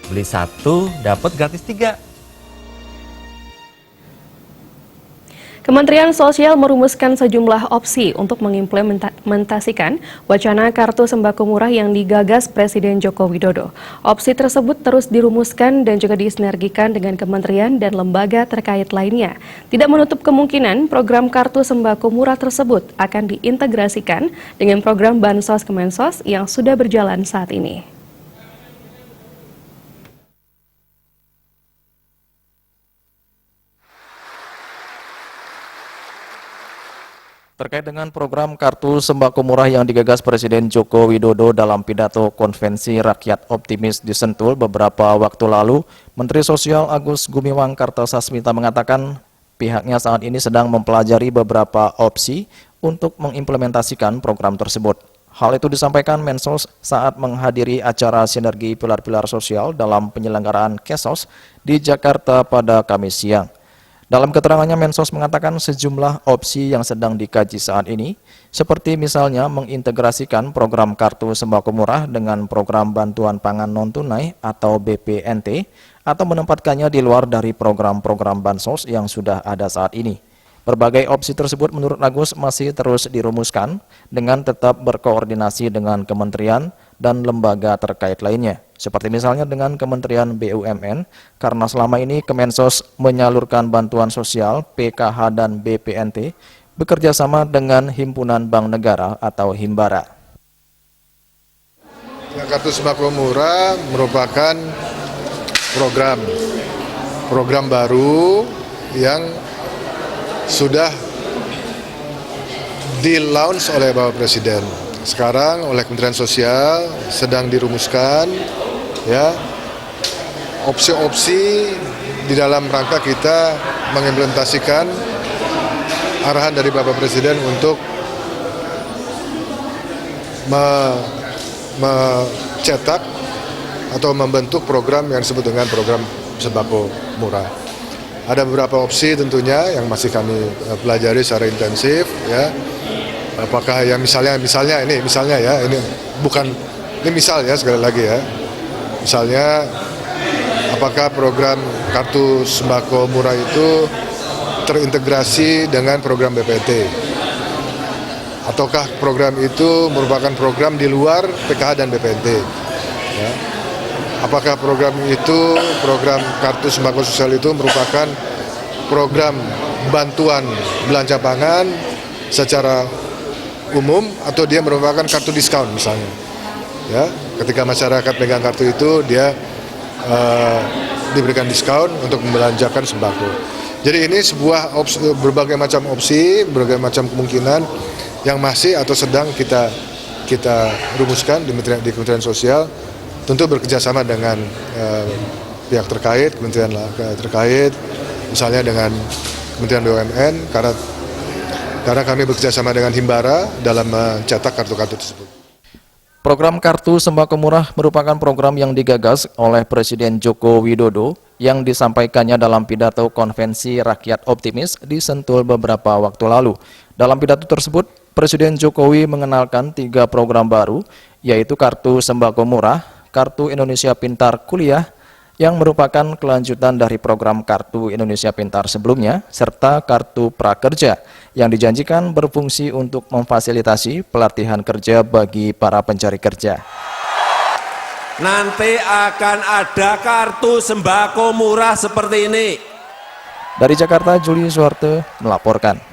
beli satu dapat gratis 3. Kementerian Sosial merumuskan sejumlah opsi untuk mengimplementasikan wacana kartu sembako murah yang digagas Presiden Joko Widodo. Opsi tersebut terus dirumuskan dan juga disinergikan dengan kementerian dan lembaga terkait lainnya. Tidak menutup kemungkinan program kartu sembako murah tersebut akan diintegrasikan dengan program Bansos Kemensos yang sudah berjalan saat ini. Terkait dengan program kartu sembako murah yang digagas Presiden Joko Widodo dalam pidato konvensi rakyat optimis di Sentul beberapa waktu lalu, Menteri Sosial Agus Gumiwang Kartasasmita mengatakan pihaknya saat ini sedang mempelajari beberapa opsi untuk mengimplementasikan program tersebut. Hal itu disampaikan Mensos saat menghadiri acara sinergi pilar-pilar sosial dalam penyelenggaraan Kesos di Jakarta pada Kamis siang. Dalam keterangannya, Mensos mengatakan sejumlah opsi yang sedang dikaji saat ini, seperti misalnya mengintegrasikan program kartu sembako murah dengan program bantuan pangan non-tunai atau BPNT, atau menempatkannya di luar dari program-program bansos yang sudah ada saat ini. Berbagai opsi tersebut menurut Agus masih terus dirumuskan dengan tetap berkoordinasi dengan kementerian dan lembaga terkait lainnya, seperti misalnya dengan Kementerian BUMN, karena selama ini Kemensos menyalurkan bantuan sosial, PKH dan BPNT bekerja sama dengan Himpunan Bank Negara atau Himbara. Kartu sembako murah merupakan program baru yang sudah di-launch oleh Bapak Presiden. Sekarang oleh Kementerian Sosial sedang dirumuskan ya opsi-opsi di dalam rangka kita mengimplementasikan arahan dari Bapak Presiden untuk mencetak atau membentuk program yang disebut dengan program sembako murah. Ada beberapa opsi tentunya yang masih kami pelajari secara intensif ya. Apakah ya misalnya ini misal ya sekali lagi ya. Misalnya apakah program kartu sembako murah itu terintegrasi dengan program BPNT? Ataukah program itu merupakan program di luar PKH dan BPNT? Ya. Apakah program itu, program kartu sembako sosial itu merupakan program bantuan belanja pangan secara umum atau dia merupakan kartu diskon misalnya? Ya, ketika masyarakat pegang kartu itu dia diberikan diskon untuk membelanjakan sembako. Jadi ini sebuah berbagai macam opsi, berbagai macam kemungkinan yang masih atau sedang kita rumuskan di Kementerian Sosial. Tentu bekerjasama dengan pihak terkait, kementerian terkait, misalnya dengan Kementerian BUMN, karena kami bekerjasama dengan Himbara dalam mencetak kartu-kartu tersebut. Program kartu sembako murah merupakan program yang digagas oleh Presiden Joko Widodo yang disampaikannya dalam pidato konvensi rakyat optimis di Sentul beberapa waktu lalu. Dalam pidato tersebut, Presiden Jokowi mengenalkan 3 program baru, yaitu kartu sembako murah, Kartu Indonesia Pintar Kuliah, yang merupakan kelanjutan dari program Kartu Indonesia Pintar sebelumnya, serta Kartu Prakerja, yang dijanjikan berfungsi untuk memfasilitasi pelatihan kerja bagi para pencari kerja. Nanti akan ada kartu sembako murah seperti ini. Dari Jakarta, Juli Suwarte melaporkan.